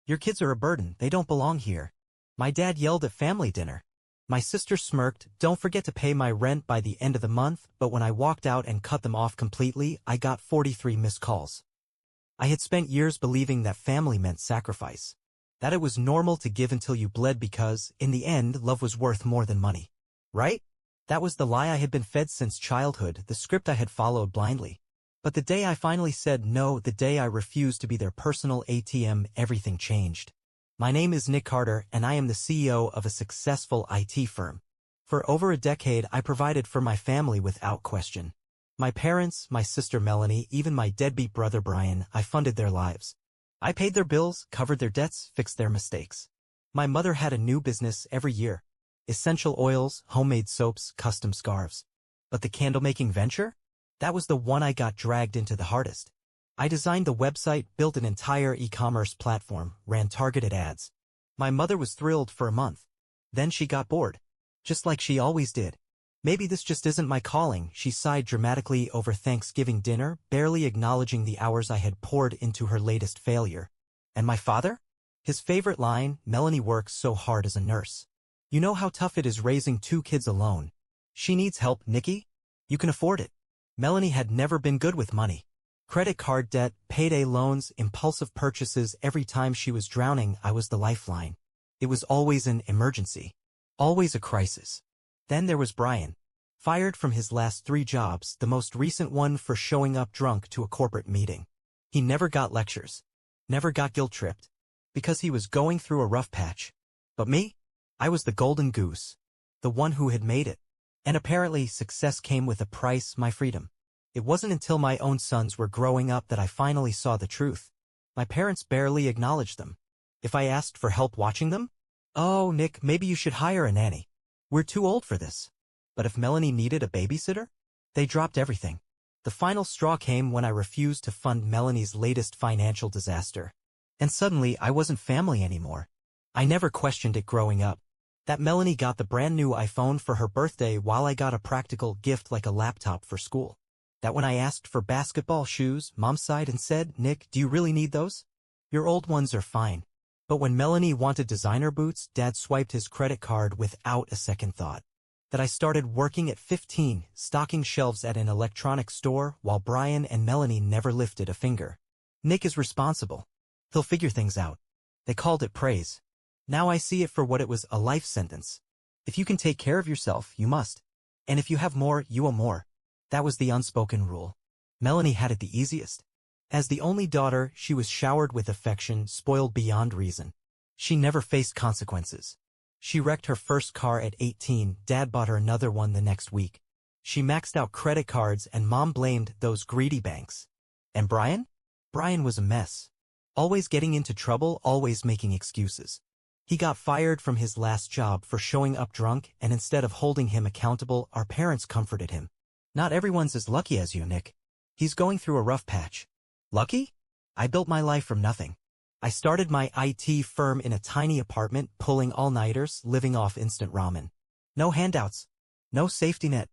Your kids are a burden, they don't belong here. My dad yelled at family dinner. My sister smirked, don't forget to pay my rent by the end of the month, but when I walked out and cut them off completely, I got 43 missed calls. I had spent years believing that family meant sacrifice. That it was normal to give until you bled because, in the end, love was worth more than money. Right? That was the lie I had been fed since childhood, the script I had followed blindly. But the day I finally said no, the day I refused to be their personal ATM, everything changed. My name is Nick Carter, and I am the CEO of a successful IT firm. For over a decade, I provided for my family without question. My parents, my sister Melanie, even my deadbeat brother Brian, I funded their lives. I paid their bills, covered their debts, fixed their mistakes. My mother had a new business every year. Essential oils, homemade soaps, custom scarves. But the candle-making venture? That was the one I got dragged into the hardest. I designed the website, built an entire e-commerce platform, ran targeted ads. My mother was thrilled for a month. Then she got bored. Just like she always did. Maybe this just isn't my calling, she sighed dramatically over Thanksgiving dinner, barely acknowledging the hours I had poured into her latest failure. And my father? His favorite line, Melanie works so hard as a nurse. You know how tough it is raising 2 kids alone. She needs help, Nikki? You can afford it. Melanie had never been good with money. Credit card debt, payday loans, impulsive purchases. Every time she was drowning, I was the lifeline. It was always an emergency. Always a crisis. Then there was Brian. Fired from his last 3 jobs, the most recent one for showing up drunk to a corporate meeting. He never got lectures. Never got guilt-tripped. Because he was going through a rough patch. But me? I was the golden goose. The one who had made it. And apparently success came with a price, my freedom. It wasn't until my own sons were growing up that I finally saw the truth. My parents barely acknowledged them. If I asked for help watching them? Oh, Nick, maybe you should hire a nanny. We're too old for this. But if Melanie needed a babysitter? They dropped everything. The final straw came when I refused to fund Melanie's latest financial disaster. And suddenly, I wasn't family anymore. I never questioned it growing up. That Melanie got the brand new iPhone for her birthday while I got a practical gift like a laptop for school. That when I asked for basketball shoes, Mom sighed and said, Nick, do you really need those? Your old ones are fine. But when Melanie wanted designer boots, Dad swiped his credit card without a second thought. That I started working at 15, stocking shelves at an electronics store, while Brian and Melanie never lifted a finger. Nick is responsible. He'll figure things out. They called it praise. Now I see it for what it was, a life sentence. If you can take care of yourself, you must. And if you have more, you owe more. That was the unspoken rule. Melanie had it the easiest. As the only daughter, she was showered with affection, spoiled beyond reason. She never faced consequences. She wrecked her first car at 18, Dad bought her another one the next week. She maxed out credit cards and Mom blamed those greedy banks. And Brian? Brian was a mess. Always getting into trouble, always making excuses. He got fired from his last job for showing up drunk, and instead of holding him accountable, our parents comforted him. Not everyone's as lucky as you, Nick. He's going through a rough patch. Lucky? I built my life from nothing. I started my IT firm in a tiny apartment, pulling all-nighters, living off instant ramen. No handouts. No safety net.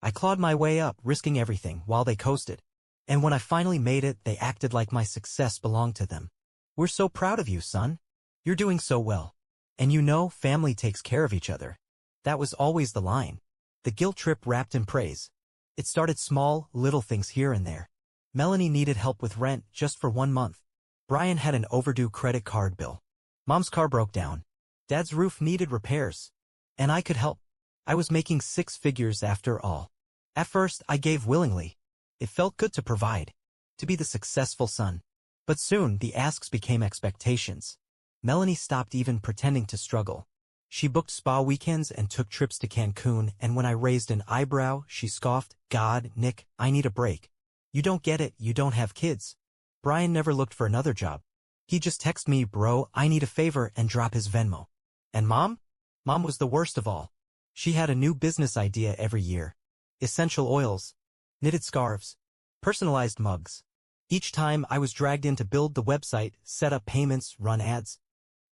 I clawed my way up, risking everything, while they coasted. And when I finally made it, they acted like my success belonged to them. We're so proud of you, son. You're doing so well. And you know, family takes care of each other. That was always the line. The guilt trip wrapped in praise. It started small, little things here and there. Melanie needed help with rent just for 1 month. Brian had an overdue credit card bill. Mom's car broke down. Dad's roof needed repairs. And I could help. I was making 6 figures after all. At first, I gave willingly. It felt good to provide. To be the successful son. But soon, the asks became expectations. Melanie stopped even pretending to struggle. She booked spa weekends and took trips to Cancun, and when I raised an eyebrow, she scoffed, God, Nick, I need a break. You don't get it, you don't have kids. Brian never looked for another job. He just texted me, bro, I need a favor, and drop his Venmo. And Mom? Mom was the worst of all. She had a new business idea every year. Essential oils. Knitted scarves. Personalized mugs. Each time I was dragged in to build the website, set up payments, run ads.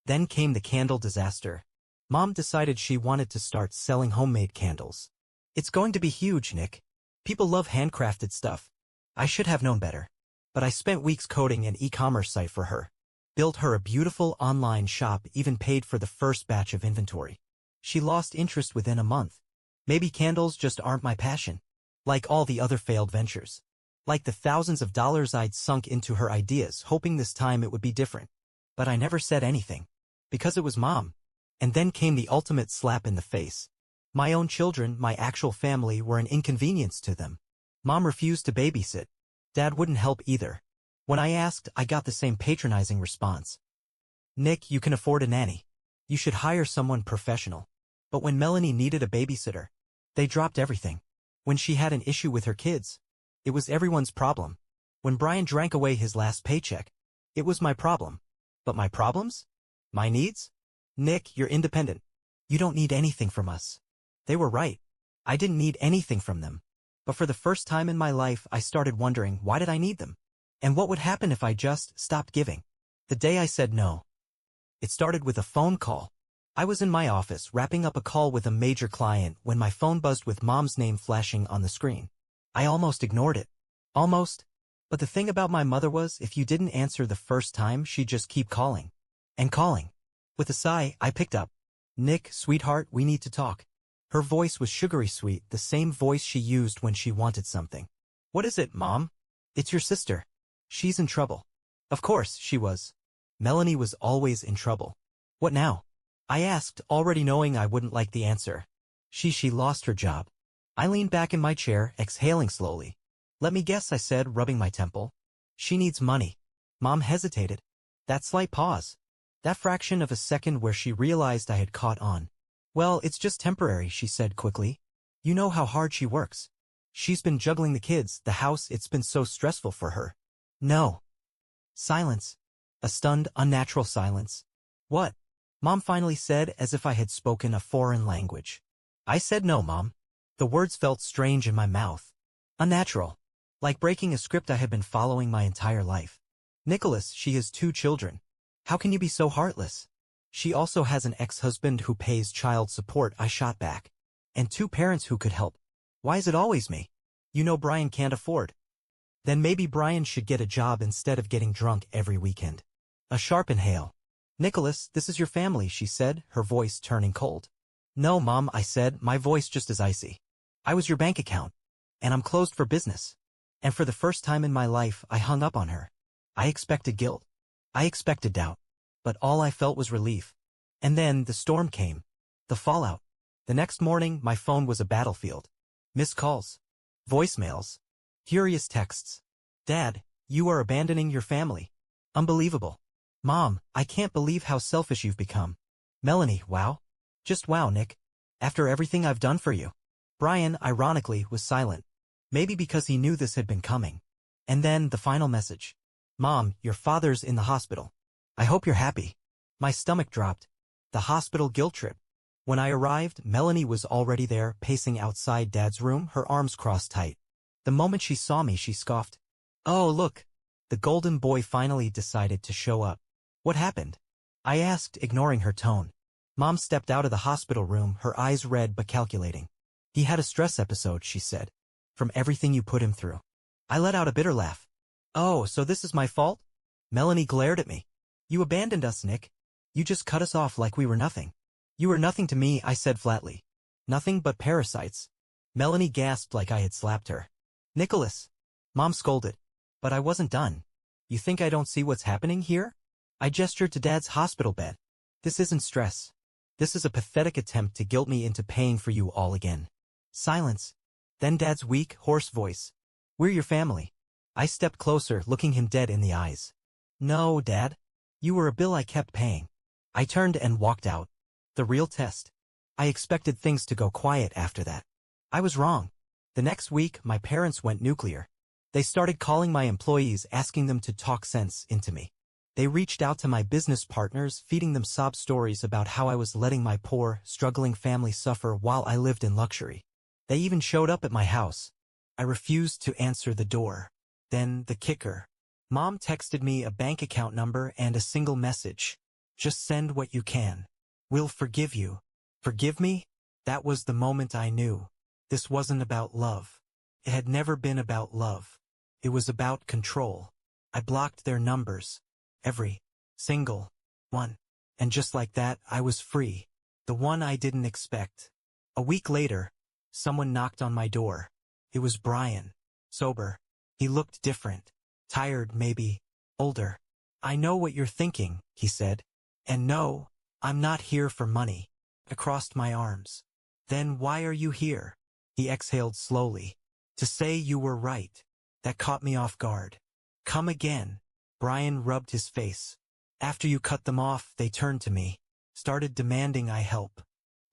Then came the candle disaster. Mom decided she wanted to start selling homemade candles. It's going to be huge, Nick. People love handcrafted stuff. I should have known better. But I spent weeks coding an e-commerce site for her. built her a beautiful online shop, even paid for the first batch of inventory. She lost interest within a month. Maybe candles just aren't my passion. Like all the other failed ventures. Like the thousands of dollars I'd sunk into her ideas, hoping this time it would be different. But I never said anything. Because it was Mom. And then came the ultimate slap in the face. My own children, my actual family, were an inconvenience to them. Mom refused to babysit. Dad wouldn't help either. When I asked, I got the same patronizing response. Nick, you can afford a nanny. You should hire someone professional. But when Melanie needed a babysitter, they dropped everything. When she had an issue with her kids, it was everyone's problem. When Brian drank away his last paycheck, it was my problem. But my problems? My needs? Nick, you're independent. You don't need anything from us. They were right. I didn't need anything from them. But for the first time in my life, I started wondering, why did I need them? And what would happen if I just stopped giving? The day I said no. It started with a phone call. I was in my office wrapping up a call with a major client when my phone buzzed with Mom's name flashing on the screen. I almost ignored it. Almost. But the thing about my mother was, if you didn't answer the first time, she'd just keep calling. And calling. With a sigh, I picked up. Nick, sweetheart, we need to talk. Her voice was sugary sweet, the same voice she used when she wanted something. What is it, Mom? It's your sister. She's in trouble. Of course, she was. Melanie was always in trouble. What now? I asked, already knowing I wouldn't like the answer. She lost her job. I leaned back in my chair, exhaling slowly. Let me guess, I said, rubbing my temple. She needs money. Mom hesitated. That slight pause. That fraction of a second where she realized I had caught on. Well, it's just temporary, she said quickly. You know how hard she works. She's been juggling the kids, the house, it's been so stressful for her. No. Silence. A stunned, unnatural silence. What? Mom finally said, as if I had spoken a foreign language. I said no, Mom. The words felt strange in my mouth. Unnatural. Like breaking a script I had been following my entire life. Nicholas, she has 2 children. How can you be so heartless? She also has an ex-husband who pays child support, I shot back. And 2 parents who could help. Why is it always me? You know Brian can't afford. Then maybe Brian should get a job instead of getting drunk every weekend. A sharp inhale. Nicholas, this is your family, she said, her voice turning cold. No, Mom, I said, my voice just as icy. I was your bank account. And I'm closed for business. And for the first time in my life, I hung up on her. I expected guilt. I expected doubt. But all I felt was relief. And then the storm came. The fallout. The next morning, my phone was a battlefield. Missed calls. Voicemails. Furious texts. Dad, you are abandoning your family. Unbelievable. Mom, I can't believe how selfish you've become. Melanie, wow. Just wow, Nick. After everything I've done for you. Brian, ironically, was silent. Maybe because he knew this had been coming. And then the final message. Mom, your father's in the hospital. I hope you're happy. My stomach dropped. The hospital guilt trip. When I arrived, Melanie was already there, pacing outside Dad's room, her arms crossed tight. The moment she saw me, she scoffed. Oh, look. The golden boy finally decided to show up. What happened? I asked, ignoring her tone. Mom stepped out of the hospital room, her eyes red but calculating. He had a stress episode, she said. From everything you put him through. I let out a bitter laugh. Oh, so this is my fault? Melanie glared at me. You abandoned us, Nick. You just cut us off like we were nothing. You were nothing to me, I said flatly. Nothing but parasites. Melanie gasped like I had slapped her. Nicholas. Mom scolded. But I wasn't done. You think I don't see what's happening here? I gestured to Dad's hospital bed. This isn't stress. This is a pathetic attempt to guilt me into paying for you all again. Silence. Then Dad's weak, hoarse voice. We're your family. I stepped closer, looking him dead in the eyes. No, Dad. You were a bill I kept paying. I turned and walked out. The real test. I expected things to go quiet after that. I was wrong. The next week, my parents went nuclear. They started calling my employees, asking them to talk sense into me. They reached out to my business partners, feeding them sob stories about how I was letting my poor, struggling family suffer while I lived in luxury. They even showed up at my house. I refused to answer the door. Then the kicker. Mom texted me a bank account number and a single message. Just send what you can. We'll forgive you. Forgive me? That was the moment I knew. This wasn't about love. It had never been about love. It was about control. I blocked their numbers. Every Single. One. And just like that, I was free. The one I didn't expect. A week later, someone knocked on my door. It was Brian. Sober. He looked different. Tired, maybe. Older. "I know what you're thinking," he said. "And no, I'm not here for money." I crossed my arms. "Then why are you here?" He exhaled slowly. "To say you were right." That caught me off guard. "Come again." Brian rubbed his face. "After you cut them off, they turned to me. Started demanding I help.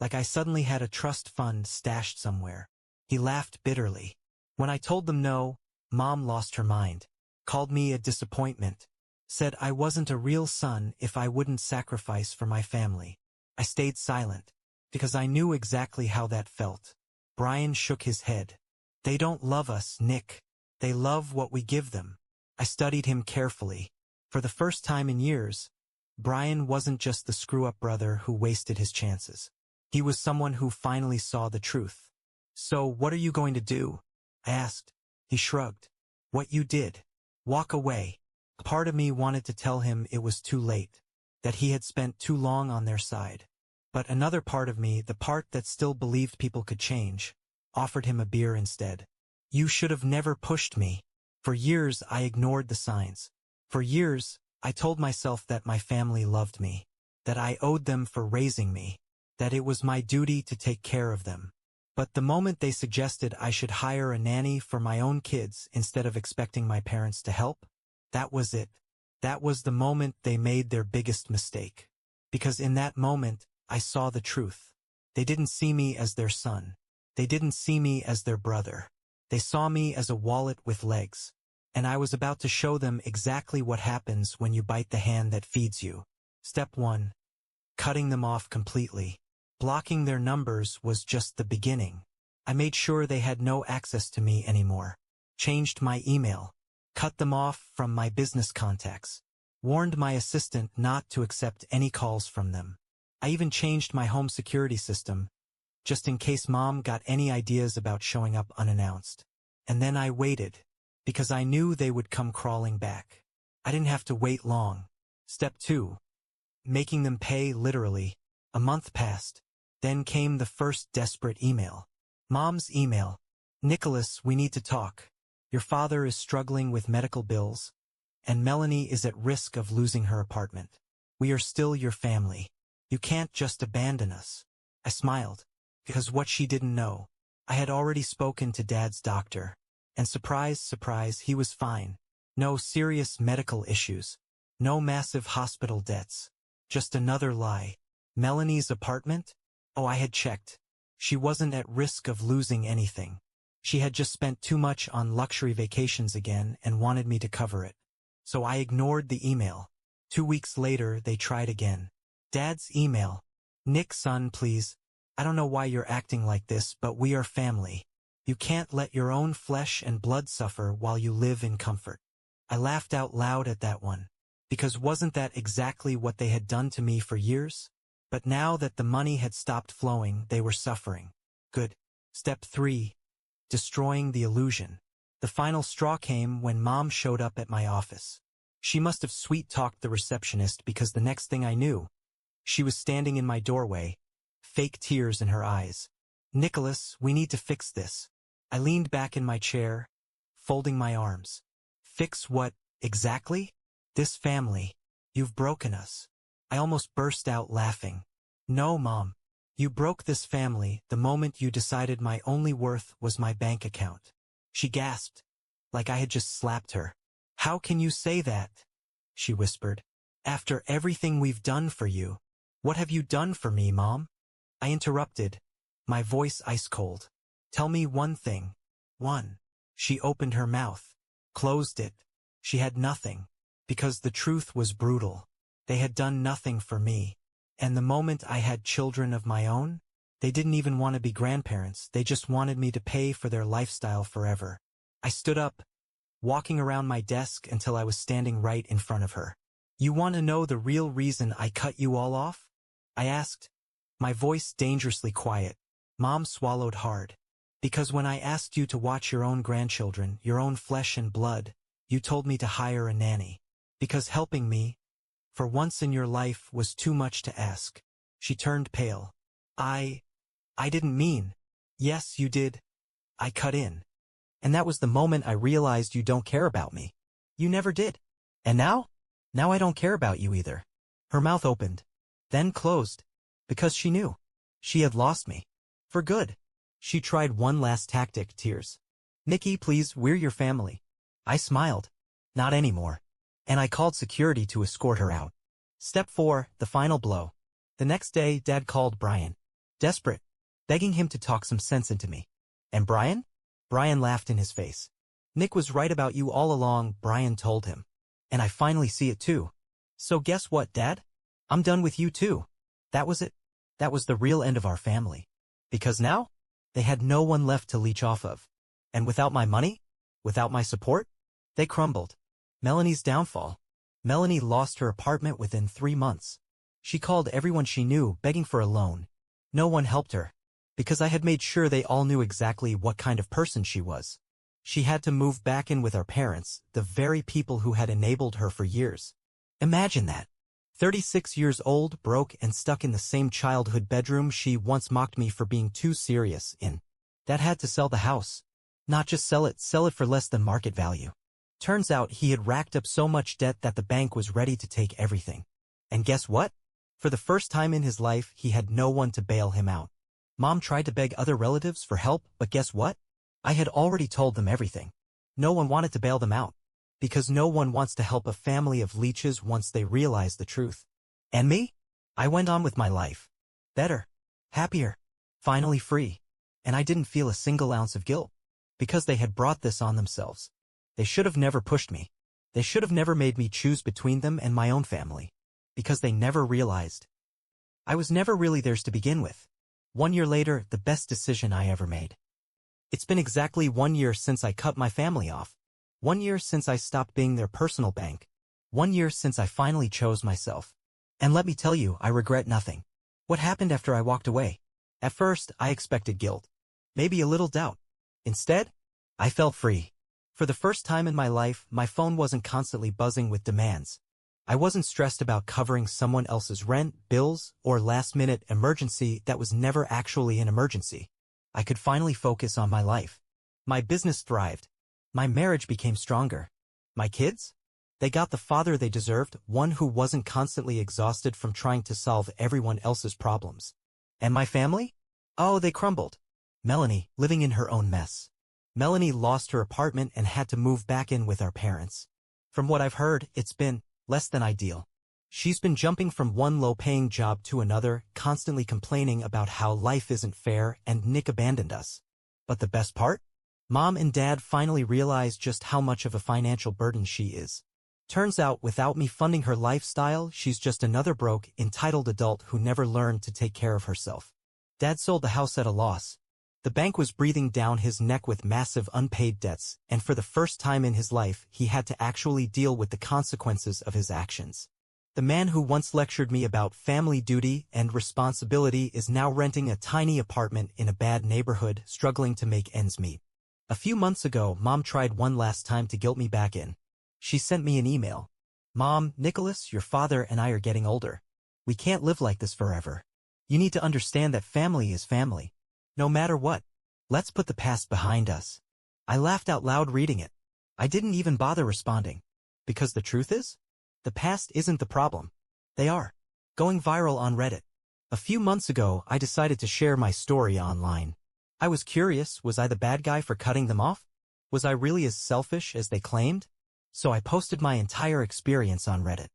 Like I suddenly had a trust fund stashed somewhere." He laughed bitterly. "When I told them no, Mom lost her mind. Called me a disappointment. Said I wasn't a real son if I wouldn't sacrifice for my family." I stayed silent, because I knew exactly how that felt. Brian shook his head. "They don't love us, Nick. They love what we give them." I studied him carefully. For the first time in years, Brian wasn't just the screw-up brother who wasted his chances. He was someone who finally saw the truth. "So what are you going to do?" I asked. He shrugged. "What you did. Walk away." A part of me wanted to tell him it was too late, that he had spent too long on their side. But another part of me, the part that still believed people could change, offered him a beer instead. "You should have never pushed me." For years I ignored the signs. For years I told myself that my family loved me, that I owed them for raising me, that it was my duty to take care of them. But the moment they suggested I should hire a nanny for my own kids instead of expecting my parents to help, that was it. That was the moment they made their biggest mistake. Because in that moment, I saw the truth. They didn't see me as their son. They didn't see me as their brother. They saw me as a wallet with legs. And I was about to show them exactly what happens when you bite the hand that feeds you. Step 1. Cutting them off completely. Blocking their numbers was just the beginning. I made sure they had no access to me anymore. Changed my email. Cut them off from my business contacts. Warned my assistant not to accept any calls from them. I even changed my home security system, just in case Mom got any ideas about showing up unannounced. And then I waited, because I knew they would come crawling back. I didn't have to wait long. Step 2. Making them pay literally. A month passed. Then came the first desperate email. Mom's email. "Nicholas, we need to talk. Your father is struggling with medical bills, and Melanie is at risk of losing her apartment. We are still your family. You can't just abandon us." I smiled, because what she didn't know, I had already spoken to Dad's doctor, and surprise, surprise, he was fine. No serious medical issues. No massive hospital debts. Just another lie. Melanie's apartment? Oh, I had checked. She wasn't at risk of losing anything. She had just spent too much on luxury vacations again and wanted me to cover it. So I ignored the email. 2 weeks later, they tried again. Dad's email. "Nick, son, please. I don't know why you're acting like this, but we are family. You can't let your own flesh and blood suffer while you live in comfort." I laughed out loud at that one. Because wasn't that exactly what they had done to me for years? But now that the money had stopped flowing, they were suffering. Good. Step 3. Destroying the illusion. The final straw came when Mom showed up at my office. She must have sweet-talked the receptionist because the next thing I knew, she was standing in my doorway, fake tears in her eyes. "Nicholas, we need to fix this." I leaned back in my chair, folding my arms. "Fix what, exactly?" "This family. You've broken us." I almost burst out laughing. "No, Mom. You broke this family the moment you decided my only worth was my bank account." She gasped, like I had just slapped her. "How can you say that?" she whispered. "After everything we've done for you." "What have you done for me, Mom?" I interrupted, my voice ice-cold. "Tell me one thing." "One." She opened her mouth, closed it. She had nothing, because the truth was brutal. They had done nothing for me. And the moment I had children of my own, they didn't even want to be grandparents, they just wanted me to pay for their lifestyle forever. I stood up, walking around my desk until I was standing right in front of her. "You want to know the real reason I cut you all off?" I asked, my voice dangerously quiet. Mom swallowed hard. "Because when I asked you to watch your own grandchildren, your own flesh and blood, you told me to hire a nanny. Because helping me, For once in your life was too much to ask. She turned pale. I didn't mean. Yes, you did. I cut in. And that was the moment I realized you don't care about me. You never did. And now? Now I don't care about you either. Her mouth opened, then closed, because she knew. She had lost me. For good. She tried one last tactic, tears. Nikki, please, we're your family. I smiled. Not anymore. And I called security to escort her out. Step 4, the final blow. The next day, Dad called Brian. Desperate. Begging him to talk some sense into me. And Brian? Brian laughed in his face. Nick was right about you all along, Brian told him. And I finally see it too. So guess what, Dad? I'm done with you too. That was it. That was the real end of our family. Because now, they had no one left to leech off of. And without my money, without my support, they crumbled. Melanie's downfall. Melanie lost her apartment within 3 months. She called everyone she knew, begging for a loan. No one helped her, because I had made sure they all knew exactly what kind of person she was. She had to move back in with our parents, the very people who had enabled her for years. Imagine that. 36 years old, broke, and stuck in the same childhood bedroom she once mocked me for being too serious in. Dad had to sell the house. Not just sell it for less than market value. Turns out he had racked up so much debt that the bank was ready to take everything. And guess what? For the first time in his life, he had no one to bail him out. Mom tried to beg other relatives for help, but guess what? I had already told them everything. No one wanted to bail them out. Because no one wants to help a family of leeches once they realize the truth. And me? I went on with my life. Better. Happier. Finally free. And I didn't feel a single ounce of guilt. Because they had brought this on themselves. They should have never pushed me. They should have never made me choose between them and my own family. Because they never realized. I was never really theirs to begin with. 1 year later, the best decision I ever made. It's been exactly 1 year since I cut my family off. 1 year since I stopped being their personal bank. 1 year since I finally chose myself. And let me tell you, I regret nothing. What happened after I walked away? At first, I expected guilt. Maybe a little doubt. Instead, I felt free. For the first time in my life, my phone wasn't constantly buzzing with demands. I wasn't stressed about covering someone else's rent, bills, or last-minute emergency that was never actually an emergency. I could finally focus on my life. My business thrived. My marriage became stronger. My kids? They got the father they deserved, one who wasn't constantly exhausted from trying to solve everyone else's problems. And my family? Oh, they crumbled. Melanie, living in her own mess. Melanie lost her apartment and had to move back in with our parents. From what I've heard, it's been less than ideal. She's been jumping from one low-paying job to another, constantly complaining about how life isn't fair, and Nick abandoned us. But the best part? Mom and Dad finally realized just how much of a financial burden she is. Turns out, without me funding her lifestyle, she's just another broke, entitled adult who never learned to take care of herself. Dad sold the house at a loss. The bank was breathing down his neck with massive unpaid debts, and for the first time in his life, he had to actually deal with the consequences of his actions. The man who once lectured me about family duty and responsibility is now renting a tiny apartment in a bad neighborhood, struggling to make ends meet. A few months ago, Mom tried one last time to guilt me back in. She sent me an email. Mom, Nicholas, your father and I are getting older. We can't live like this forever. You need to understand that family is family. No matter what. Let's put the past behind us. I laughed out loud reading it. I didn't even bother responding. Because the truth is, the past isn't the problem. They are. Going viral on Reddit. A few months ago, I decided to share my story online. I was curious, was I the bad guy for cutting them off? Was I really as selfish as they claimed? So I posted my entire experience on Reddit.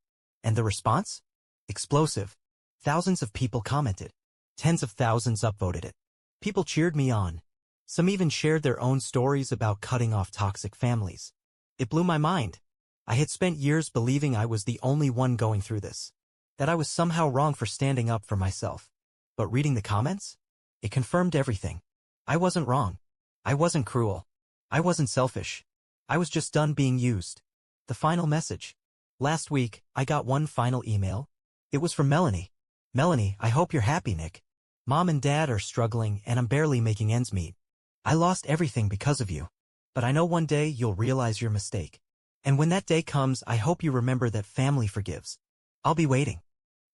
And the response? Explosive. Thousands of people commented. Tens of thousands upvoted it. People cheered me on. Some even shared their own stories about cutting off toxic families. It blew my mind. I had spent years believing I was the only one going through this. That I was somehow wrong for standing up for myself. But reading the comments? It confirmed everything. I wasn't wrong. I wasn't cruel. I wasn't selfish. I was just done being used. The final message. Last week, I got one final email. It was from Melanie. Melanie, I hope you're happy, Nick. Mom and Dad are struggling and I'm barely making ends meet. I lost everything because of you. But I know one day you'll realize your mistake. And when that day comes, I hope you remember that family forgives. I'll be waiting.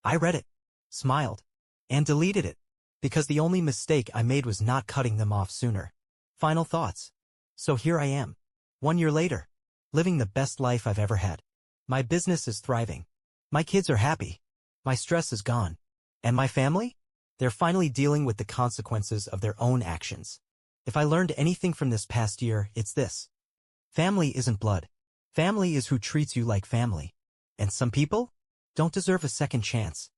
I read it, smiled, and deleted it, because the only mistake I made was not cutting them off sooner. Final thoughts. So here I am, 1 year later, living the best life I've ever had. My business is thriving. My kids are happy. My stress is gone. And my family? They're finally dealing with the consequences of their own actions. If I learned anything from this past year, it's this. Family isn't blood. Family is who treats you like family. And some people don't deserve a second chance.